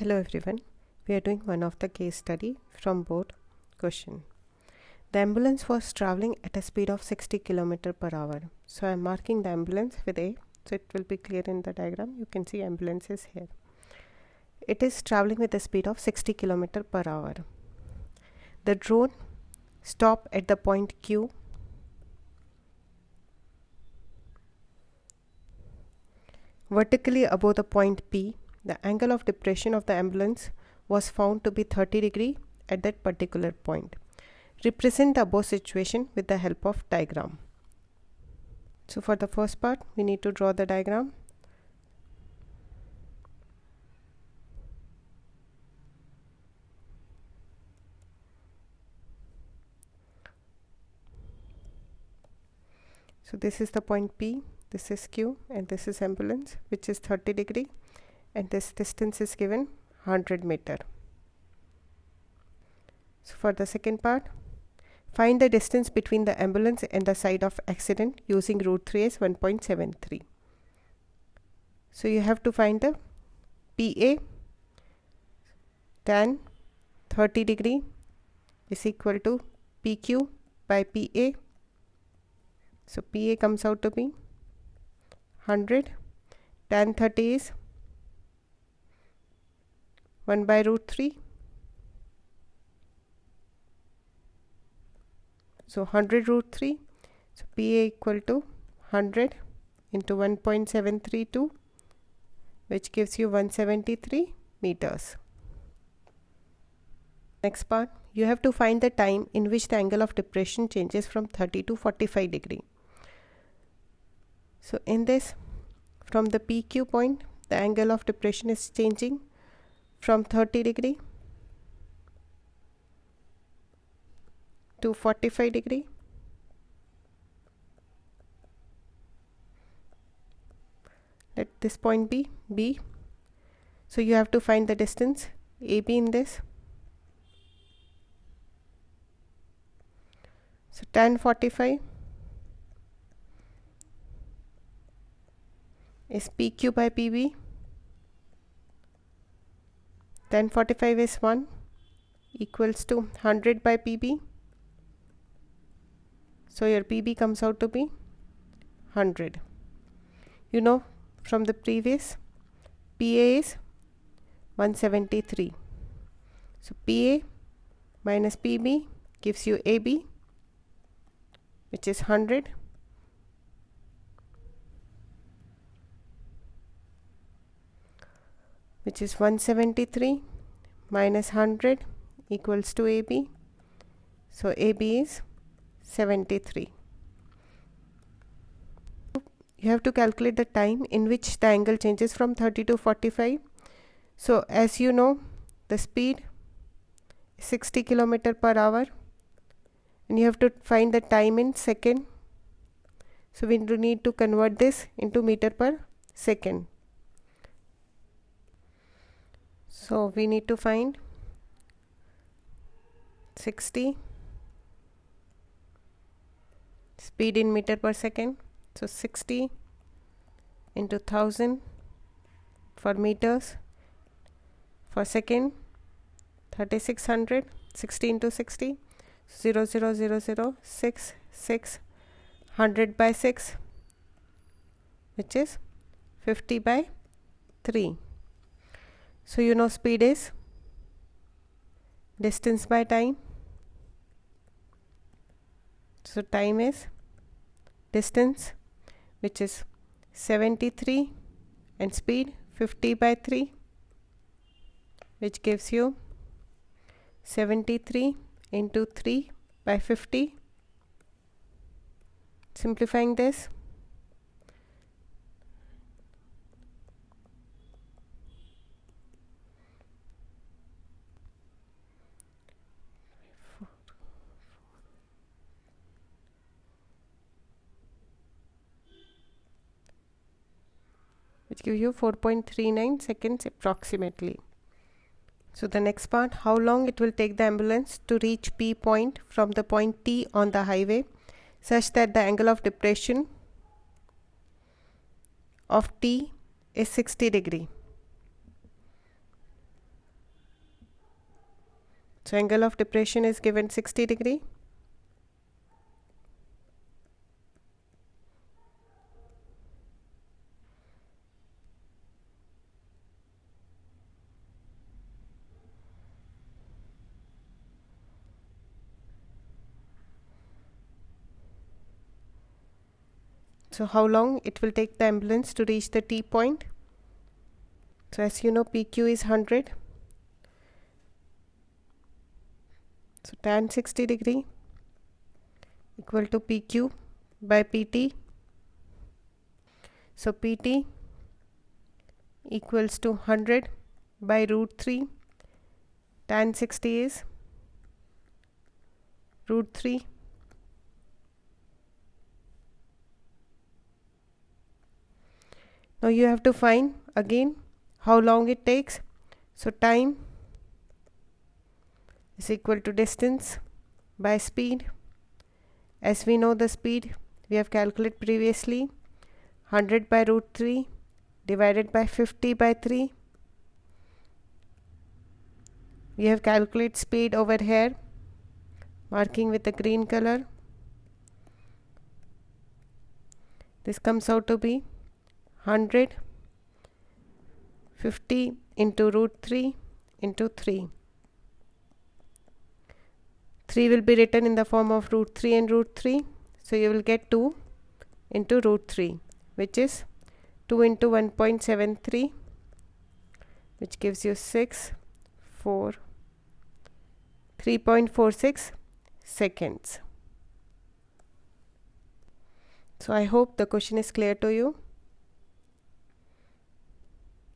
Hello everyone, we are doing one of the case study from board question. The ambulance was traveling at a speed of 60 km per hour. So I am marking the ambulance with A, so it will be clear in the diagram. You can see ambulance is here. It is traveling with a speed of 60 km per hour. The drone stopped at the point Q. Vertically above the point P. The angle of depression of the ambulance was found to be 30 degree at that particular point. Represent the above situation with the help of diagram. So for the first part, we need to draw the diagram. So this is the point P, this is Q, and this is ambulance, which is 30 degree. And this distance is given 100 meter. So for the second part, find the distance between the ambulance and the site of accident using root 3 as 1.73. So you have to find the PA. Tan 30 degree is equal to PQ by PA. So PA comes out to be 100. Tan 30 is 1 by root 3. So 100 root 3. So PA equal to 100 into 1.732, which gives you 173 meters. Next part, you have to find the time in which the angle of depression changes from 30 to 45 degree. So in this, from the PQ point, the angle of depression is changing from 30 degree to 45 degree. Let this point be B. So you have to find the distance AB in this. So tan 45 is PQ by PB. Tan 45 is 1 equals to 100 by PB. So your PB comes out to be 100. You know from the previous, PA is 173. So PA minus PB gives you AB, which is 100. Which is 173 minus 100 equals to AB. So AB is 73. You have to calculate the time in which the angle changes from 30 to 45. So as you know, the speed is 60 km per hour, and you have to find the time in second. So we need to convert this into meter per second. So we need to find 60 speed in meter per second. So 60 into 1000 for meters. For second, 3600. 60 into 60, 0.0006, 100 by 6, which is 50 by 3. So you know speed is distance by time. So time is distance, which is 73, and speed 50 by 3, which gives you 73 into 3 by 50. Simplifying this, which gives you 4.39 seconds approximately. So the next part, how long it will take the ambulance to reach P point from the point T on the highway such that the angle of depression of T is 60 degree. So angle of depression is given 60 degree. So how long it will take the ambulance to reach the T point? So as you know, PQ is 100. So tan 60 degree equal to PQ by PT. So PT equals to 100 by root 3. Tan 60 is root 3. Now you have to find again how long it takes. So time is equal to distance by speed. As we know the speed, we have calculated previously, 100 by root 3 divided by 50 by 3. We have calculated speed over here, marking with the green color. This comes out to be 100 50 into root 3 into 3. 3 will be written in the form of root 3 and root 3. So you will get 2 into root 3, which is 2 into 1.73, which gives you 3.46 seconds. So I hope the question is clear to you.